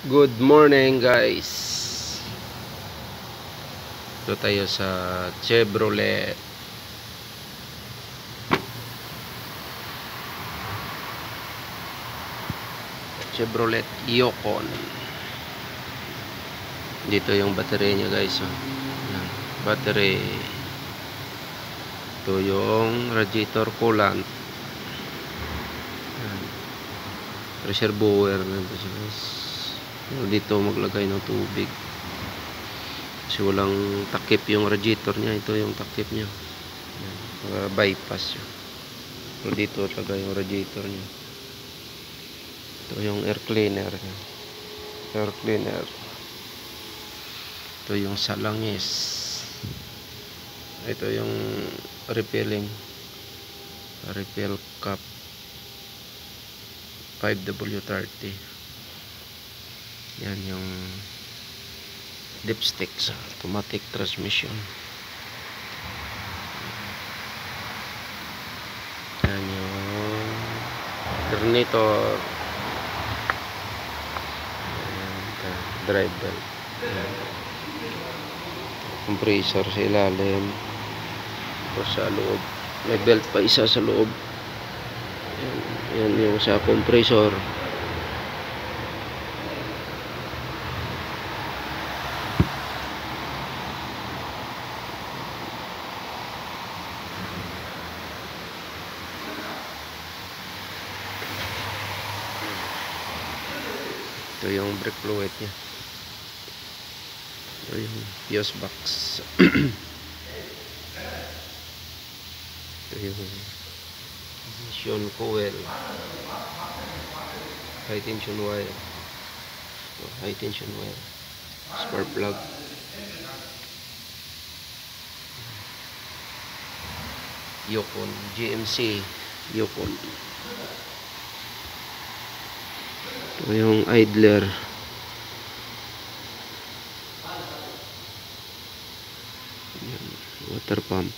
Good morning guys. Ito tayo sa Chevrolet. Chevrolet Yukon. Dito yung battery niya guys. Yan. Battery. Ito yung radiator coolant. Yan. Reservoir na ito siya guys. Dito maglagay ng tubig kasi walang takip yung radiator niya. Ito yung takip niya para bypass yun. So dito lagay yung radiator niya. Ito yung air cleaner niya. Air cleaner. Ito yung salangis. Ito yung repelling refill cap 5W30. Yan yung dipstick sa automatic transmission. Yan yung alternator. Drive belt. Compressor sa ilalim. Tapos sa loob may belt pa isa sa loob. Yan yung sa compressor. Ito yung brake fluid nya. Ito yung fuse box. Ito yung ignition coil. High tension wire. High tension wire. Spark plug. Yukon. GMC Yukon. Ito yung idler. Water pump.